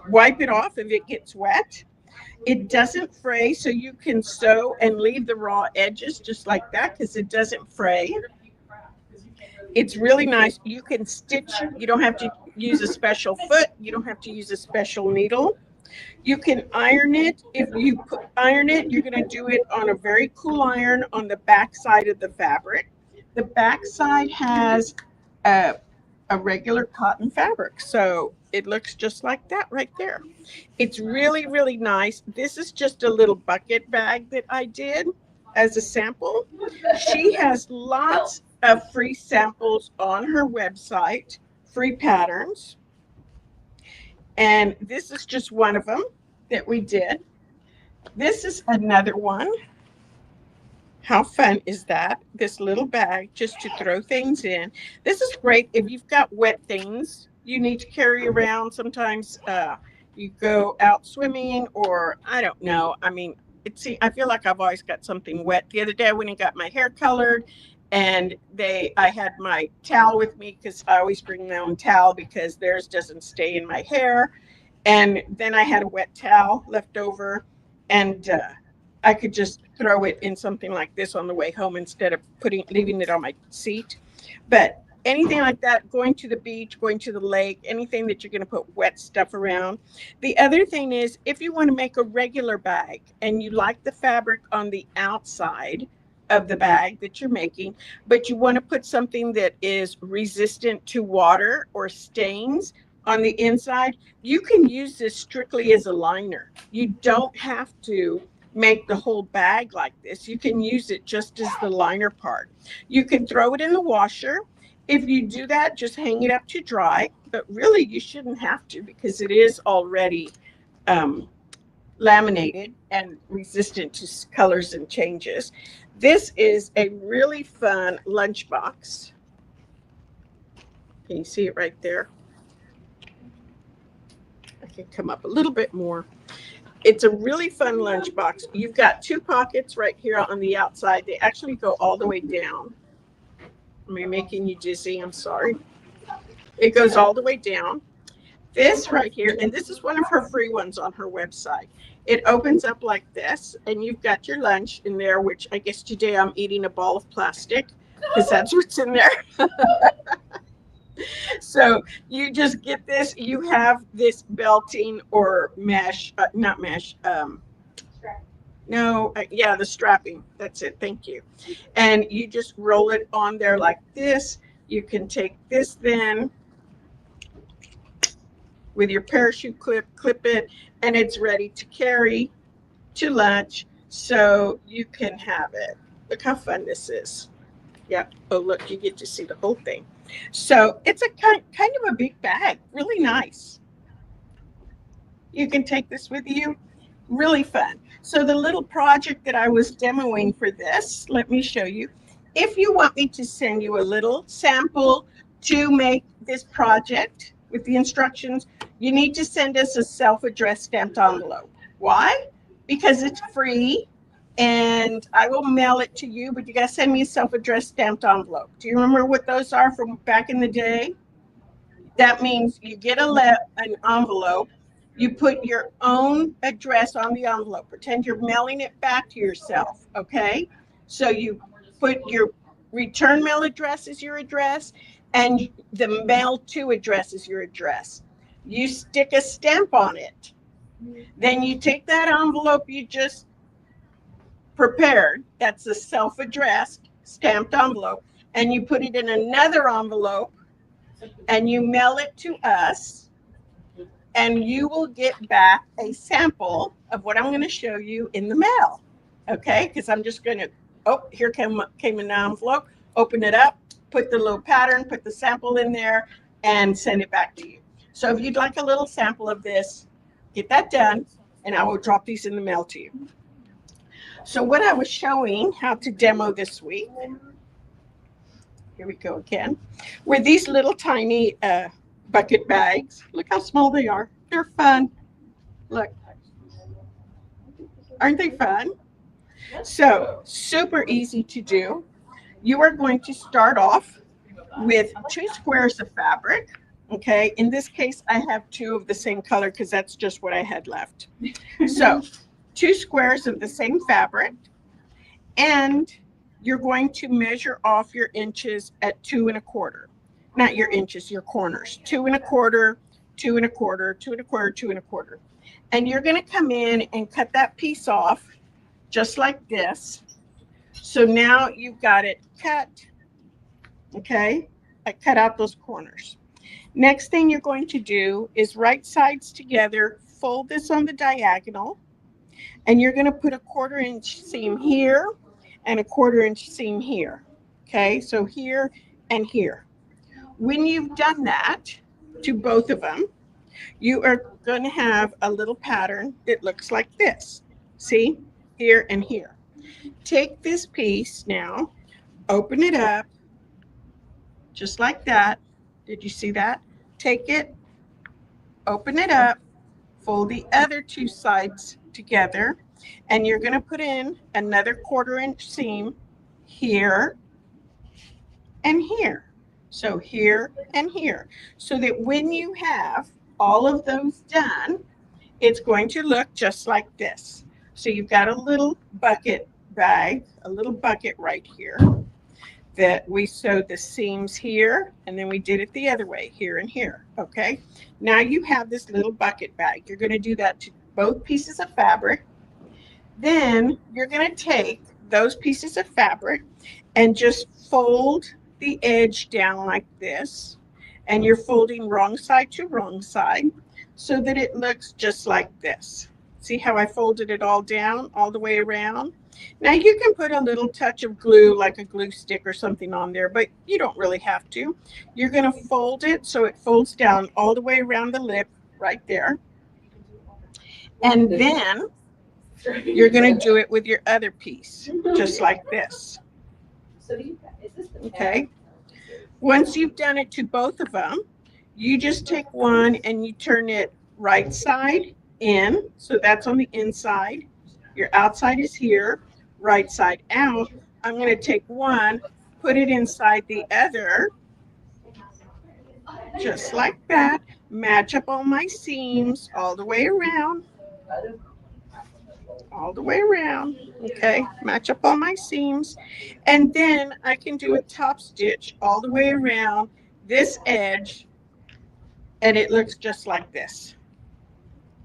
wipe it off if it gets wet. It doesn't fray, so you can sew and leave the raw edges just like that because it doesn't fray. It's really nice. You can stitch. You don't have to use a special foot. You don't have to use a special needle. You can iron it. If you iron it, you're going to do it on a very cool iron on the back side of the fabric. The back side has a regular cotton fabric, so it looks just like that right there. It's really nice. This is just a little bucket bag that I did as a sample. She has lots of free samples on her website, free patterns. And this is just one of them that we did. This is another one. How fun is that? This little bag just to throw things in. This is great if you've got wet things you need to carry around. Sometimes you go out swimming, or I don't know. I mean, I feel like I've always got something wet. The other day I went and got my hair colored, and I had my towel with me because I always bring my own towel because theirs doesn't stay in my hair. And then I had a wet towel left over, and I could just throw it in something like this on the way home instead of leaving it on my seat. But anything like that, going to the beach, going to the lake, anything that you're going to put wet stuff around. The other thing is, if you want to make a regular bag and you like the fabric on the outside of the bag that you're making, but you want to put something that is resistant to water or stains on the inside, you can use this strictly as a liner. You don't have to make the whole bag like this. You can use it just as the liner part. You can throw it in the washer. If you do that, just hang it up to dry, but really you shouldn't have to because it is already um, laminated and resistant to colors and changes. This is a really fun lunchbox. Can you see it right there? I can come up a little bit more. It's a really fun lunchbox. You've got two pockets right here on the outside. They actually go all the way down. Am I making you dizzy? I'm sorry. It goes all the way down. This right here, and this is one of her free ones on her website. It opens up like this, and you've got your lunch in there, which I guess today I'm eating a ball of plastic because that's what's in there. So you just get this. You have this belting or mesh, not mesh. No, yeah, the strapping. That's it. Thank you. And you just roll it on there like this. You can take this then with your parachute clip it, and it's ready to carry to lunch. So you can have it. Look how fun this is. Yeah. Oh, look, you get to see the whole thing. So it's a kind of a big bag, really nice. You can take this with you. Really fun. So the little project that I was demoing for this, let me show you. If you want me to send you a little sample to make this project with the instructions, you need to send us a self-addressed stamped envelope. Why? Because it's free and I will mail it to you, but you got to send me a self-addressed stamped envelope. Do you remember what those are from back in the day? That means you get an envelope, you put your own address on the envelope. Pretend you're mailing it back to yourself, okay? So you put your return mail address as your address, and the mail to address is your address. You stick a stamp on it. Then you take that envelope you just prepared, that's a self-addressed stamped envelope, and you put it in another envelope and you mail it to us, and you will get back a sample of what I'm going to show you in the mail. Okay, because I'm just going to, oh, here came an envelope, open it up, put the little pattern, put the sample in there, and send it back to you. So if you'd like a little sample of this, get that done, and I will drop these in the mail to you. So what I was showing how to demo this week, here we go again, were these little tiny bucket bags. Look how small they are. They're fun. Look. Aren't they fun? So super easy to do. You are going to start off with 2 squares of fabric. Okay, in this case, I have 2 of the same color because that's just what I had left. So 2 squares of the same fabric, and you're going to measure off your inches at 2 1/4. Not your inches, your corners. 2 1/4, 2 1/4, 2 1/4, 2 1/4. And you're going to come in and cut that piece off just like this. So now you've got it cut. Okay, I cut out those corners. Next thing you're going to do is right sides together, fold this on the diagonal, and you're going to put a 1/4 inch seam here and a 1/4 inch seam here. Okay, so here and here. When you've done that to both of them, you are going to have a little pattern that looks like this. See, here and here. Take this piece now, open it up, just like that. Did you see that? Take it, open it up, fold the other 2 sides together, and you're going to put in another 1/4 inch seam here and here. So here and here. So that when you have all of those done, it's going to look just like this. So you've got a little bucket bag, a little bucket right here. that we sewed the seams here, and then we did it the other way, here and here, okay? Now you have this little bucket bag. You're going to do that to both pieces of fabric. Then you're going to take those pieces of fabric and just fold the edge down like this. And you're folding wrong side to wrong side so that it looks just like this. See how I folded it all down all the way around? Now you can put a little touch of glue, like a glue stick or something on there, but you don't really have to. You're going to fold it so it folds down all the way around the lip right there. And then you're going to do it with your other piece, just like this. Okay. Once you've done it to both of them, you just take one and you turn it right side in. So that's on the inside. Your outside is here, right side out. I'm going to take one, put it inside the other, just like that. Match up all my seams all the way around. All the way around. Okay, match up all my seams. And then I can do a top stitch all the way around this edge, and it looks just like this.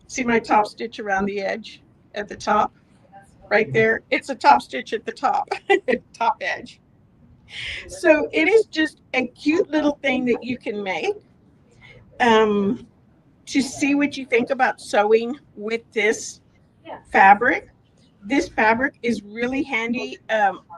See my top stitch around the edge at the top? Right there. It's a top stitch at the top, top edge. So it is just a cute little thing that you can make. To see what you think about sewing with this fabric. This fabric is really handy.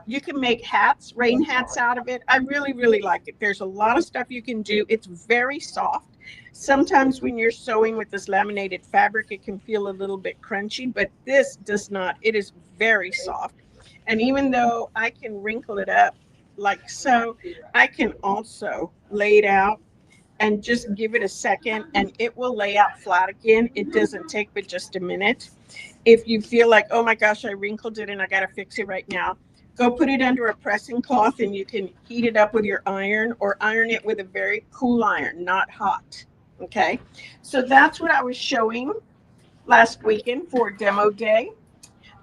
You can make hats, rain hats out of it. I really, really like it. There's a lot of stuff you can do. It's very soft. Sometimes when you're sewing with this laminated fabric, it can feel a little bit crunchy, but this does not. It is very soft. And even though I can wrinkle it up like so, I can also lay it out and just give it a second and it will lay out flat again. It doesn't take but just a minute. If you feel like, oh my gosh, I wrinkled it and I got to fix it right now, go put it under a pressing cloth and you can heat it up with your iron or iron it with a very cool iron, not hot. Okay, so that's what I was showing last weekend for demo day.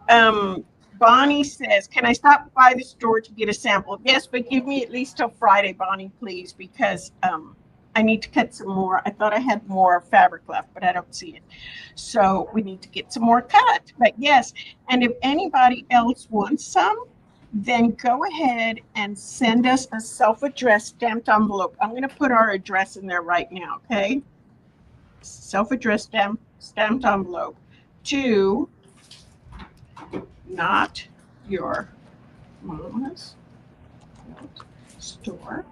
Bonnie says, can I stop by the store to get a sample? Yes, but give me at least till Friday, Bonnie, please, because I need to cut some more. I thought I had more fabric left, but I don't see it. So we need to get some more cut. But yes, and if anybody else wants some, then go ahead and send us a self-addressed stamped envelope. I'm going to put our address in there right now, okay? Self-addressed stamped envelope to Not Your Mama's Store.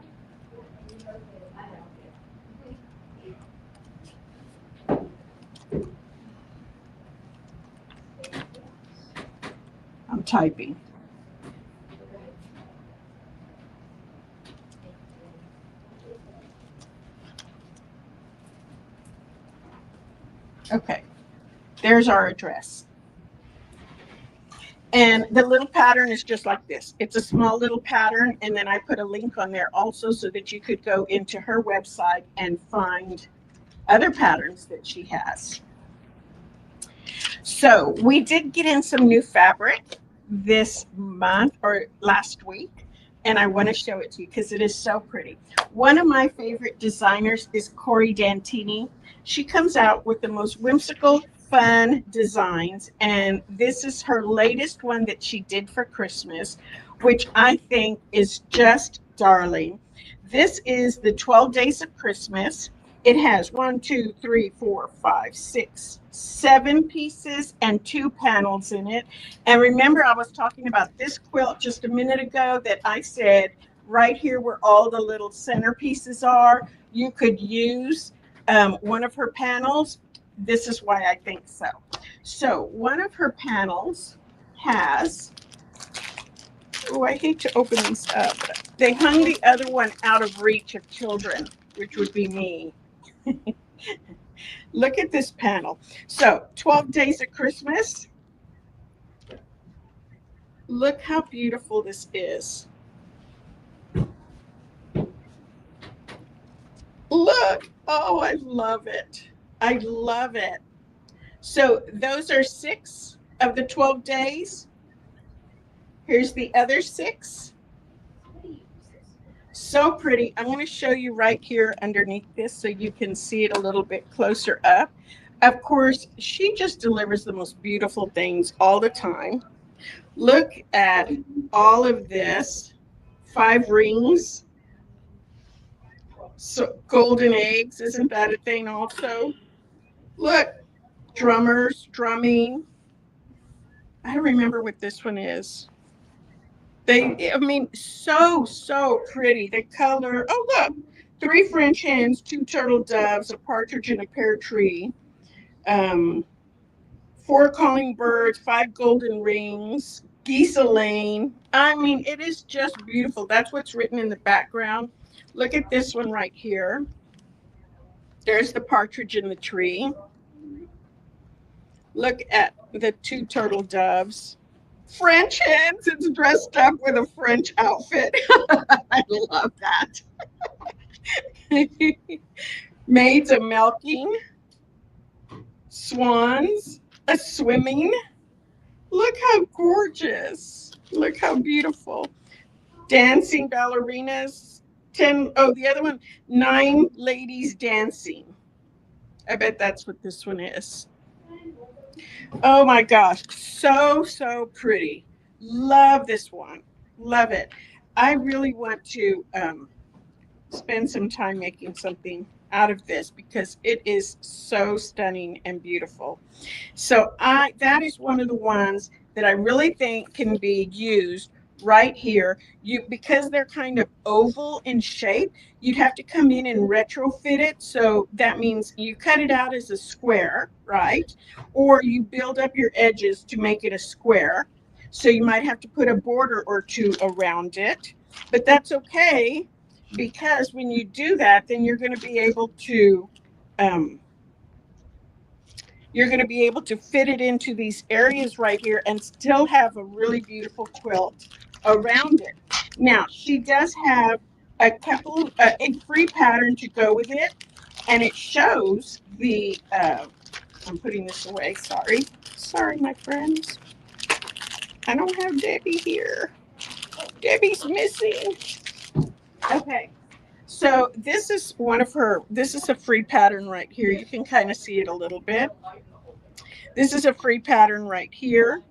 I'm typing. Okay, there's our address. And the little pattern is just like this. It's a small little pattern, and then I put a link on there also so that you could go into her website and find other patterns that she has. So we did get in some new fabric this month or last week, and I want to show it to you because it is so pretty. One of my favorite designers is Corey Dantini. She comes out with the most whimsical, fun designs, and this is her latest one that she did for Christmas, which I think is just darling. This is the 12 Days of Christmas. It has 1, 2, 3, 4, 5, 6, 7 pieces and 2 panels in it. And remember, I was talking about this quilt just a minute ago that I said right here where all the little center pieces are, you could use one of her panels. This is why I think so. So one of her panels has, oh, I hate to open these up. They hung the other one out of reach of children, which would be me. Look at this panel. So 12 Days of Christmas. Look how beautiful this is. Look. Oh, I love it. I love it. So those are 6 of the 12 days. Here's the other 6. So pretty. I'm going to show you right here underneath this so you can see it a little bit closer up. Of course, she just delivers the most beautiful things all the time. Look at all of this. 5 rings. So golden eggs, isn't that a thing also? Look, drummers, drumming. I don't remember what this one is. I mean, so pretty. The color. Oh, look. 3 French hens, 2 turtle doves, a partridge in a pear tree, um, 4 calling birds, 5 golden rings, geese a lane. I mean, it is just beautiful. That's what's written in the background. Look at this one right here. There's the partridge in the tree. Look at the 2 turtle doves. French hens. It's dressed up with a French outfit. I love that. Maids a milking, swans a swimming. Look how gorgeous. Look how beautiful. Dancing ballerinas. 10, oh, the other one, 9 ladies dancing. I bet that's what this one is. Oh my gosh, so pretty. Love this one. Love it. I really want to spend some time making something out of this because it is so stunning and beautiful. So I that is one of the ones that I really think can be used right here. You because they're kind of oval in shape, you'd have to come in and retrofit it. So that means you cut it out as a square, right? Or you build up your edges to make it a square. So you might have to put a border or two around it, but that's okay because when you do that, then um, you're going to be able to fit it into these areas right here and still have a really beautiful quilt around it. Now, she does have a free pattern to go with it, and it shows I'm putting this away, sorry, my friends. I don't have Debbie here. Debbie's missing. Okay. So this is a free pattern right here. You can kind of see it a little bit. This is a free pattern right here.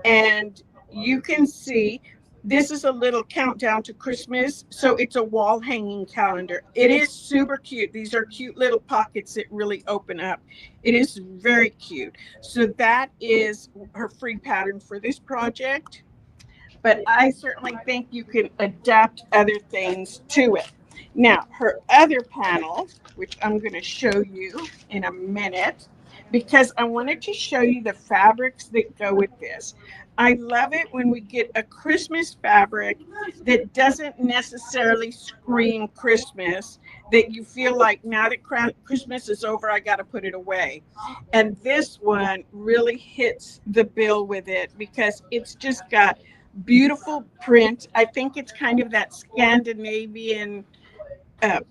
And you can see this is a little countdown to Christmas. So it's a wall hanging calendar. It is super cute. These are cute little pockets that really open up. It is very cute. So that is her free pattern for this project. But I certainly think you can adapt other things to it. Now, her other panel, which I'm going to show you in a minute, because I wanted to show you the fabrics that go with this. I love it when we get a Christmas fabric that doesn't necessarily scream Christmas, that you feel like now that Christmas is over, I got to put it away. And this one really hits the bill with it because it's just got beautiful print. I think it's kind of that Scandinavian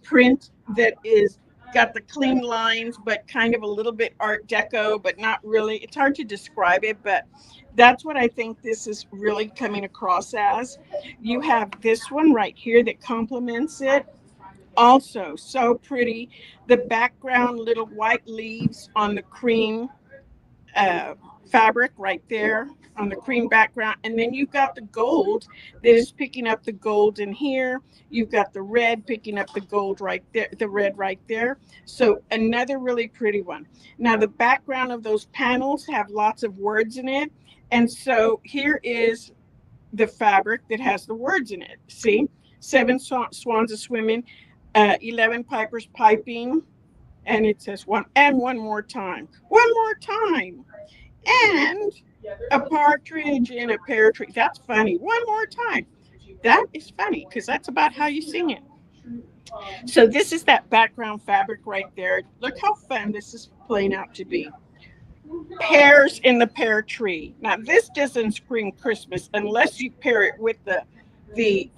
print that is got the clean lines, but kind of a little bit Art Deco, but not really. It's hard to describe it, but that's what I think this is really coming across as. You have this one right here that complements it. Also, so pretty. The background, little white leaves on the cream uh, fabric right there on the cream background. And then you've got the gold that is picking up the gold in here. You've got the red picking up the gold right there, the red right there. So another really pretty one. Now the background of those panels have lots of words in it. And so here is the fabric that has the words in it. See, 7 swans are swimming, 11 pipers piping, and it says one more time, one more time, and a partridge in a pear tree. That's funny. One more time. That is funny because that's about how you sing it. So this is that background fabric right there. Look how fun this is playing out to be. Pears in the pear tree. Now this doesn't scream Christmas unless you pair it with the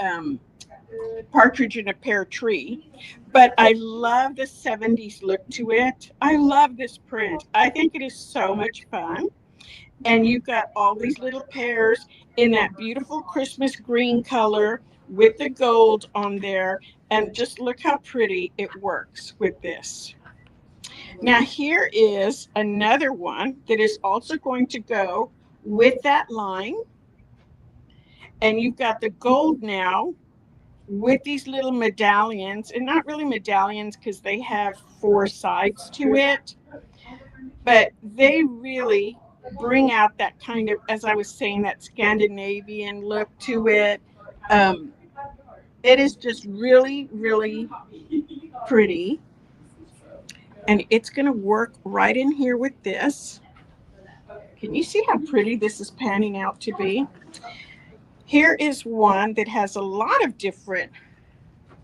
partridge in a pear tree. But I love the 70s look to it. I love this print. I think it is so much fun. And you've got all these little pears in that beautiful Christmas green color with the gold on there. And just look how pretty it works with this. Now here is another one that is also going to go with that line. And you've got the gold now with these little medallions, and not really medallions because they have four sides to it, but they really bring out that kind of, as I was saying, that Scandinavian look to it. Um, it is just really, really pretty. And it's going to work right in here with this. Can you see how pretty this is panning out to be? Here is one that has a lot of different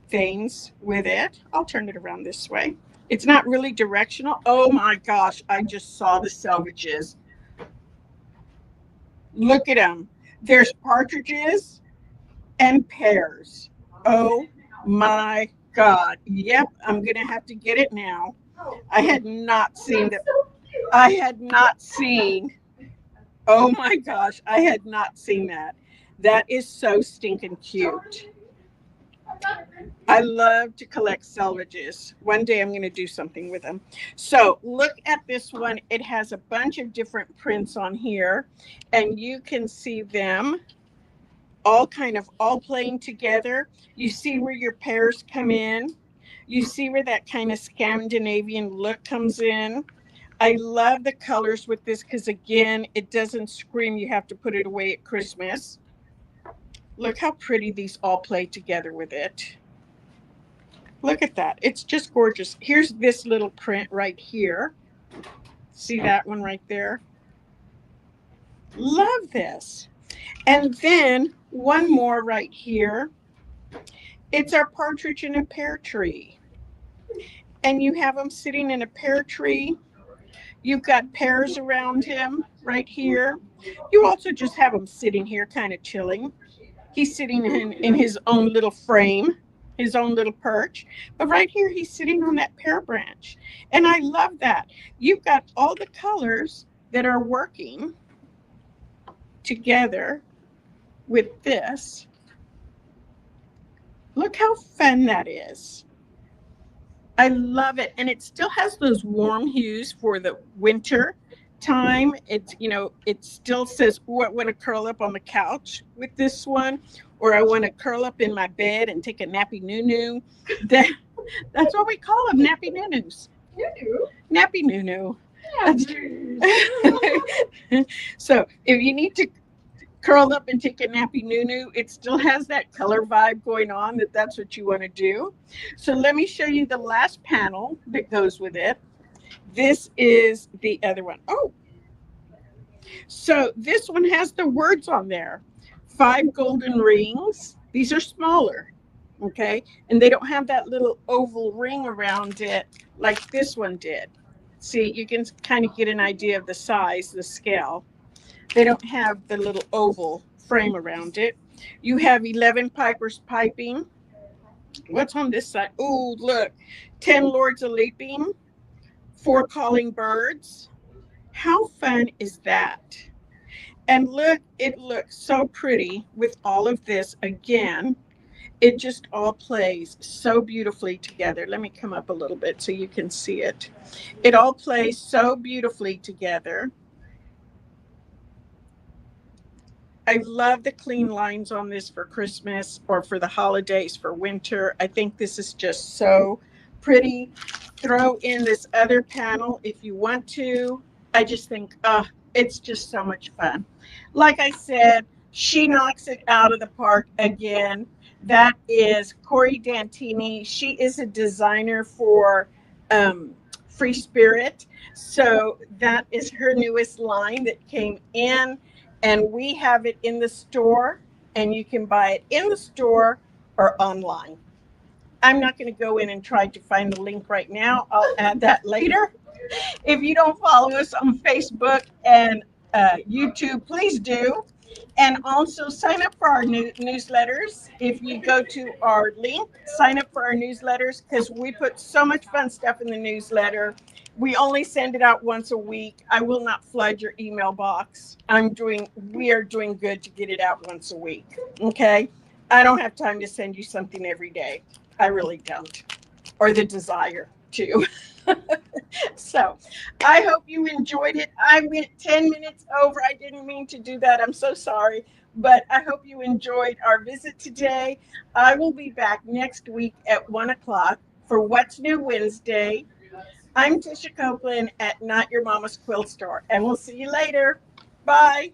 things with it. I'll turn it around this way. It's not really directional. Oh my gosh, I just saw the selvages. Look at them. There's partridges and pears. Oh my God. Yep, I'm going to have to get it now. I had not seen that. I had not seen. Oh my gosh, I had not seen that. That is so stinking cute. I love to collect selvages. One day I'm going to do something with them. So look at this one. It has a bunch of different prints on here, and you can see them all kind of all playing together. You see where your pears come in. You see where that kind of Scandinavian look comes in. I love the colors with this because, again, it doesn't scream you have to put it away at Christmas. Look how pretty these all play together with it. Look at that. It's just gorgeous. Here's this little print right here. See that one right there? Love this. And then one more right here. It's our partridge in a pear tree. And you have him sitting in a pear tree. You've got pears around him right here. You also just have him sitting here kind of chilling. He's sitting in his own little frame, his own little perch. But right here, he's sitting on that pear branch. And I love that. You've got all the colors that are working together with this. Look how fun that is. I love it. And it still has those warm hues for the winter time. It's, it still says, oh, I want to curl up on the couch with this one, or I want to curl up in my bed and take a nappy noo-noo. That's what we call them, nappy noo-noos. Nappy noo-noo. Yeah. So if you need to curl up and take a nappy noo-noo, it still has that color vibe going on, that's what you want to do. So let me show you the last panel that goes with it. This is the other one. Oh, so this one has the words on there. 5 golden rings. These are smaller, okay? And they don't have that little oval ring around it like this one did. See, you can kind of get an idea of the size, the scale. They don't have the little oval frame around it. You have 11 pipers piping. What's on this side? Oh, look. 10 lords a leaping. 4 calling birds. How fun is that? And look, it looks so pretty with all of this. Again, it just all plays so beautifully together. Let me come up a little bit so you can see it. It all plays so beautifully together. I love the clean lines on this for Christmas or for the holidays, for winter. I think this is just so pretty. Throw in this other panel if you want to. I just think, it's just so much fun. Like I said, she knocks it out of the park again. That is Corey Dantini. She is a designer for Free Spirit. So that is her newest line that came in. And we have it in the store, and you can buy it in the store or online. I'm not going to go in and try to find the link right now. I'll add that later. If you don't follow us on Facebook and YouTube, please do. And also sign up for our newsletters. If you go to our link, sign up for our newsletters because we put so much fun stuff in the newsletter. We only send it out once a week. I will not flood your email box. We are doing good to get it out once a week. Okay. I don't have time to send you something every day. I really don't. Or the desire to. So I hope you enjoyed it. I went 10 minutes over. I didn't mean to do that. I'm so sorry. But I hope you enjoyed our visit today. I will be back next week at 1 o'clock for What's New Wednesday. I'm Tisha Copeland at Not Your Mama's Quilt Store, and we'll see you later. Bye.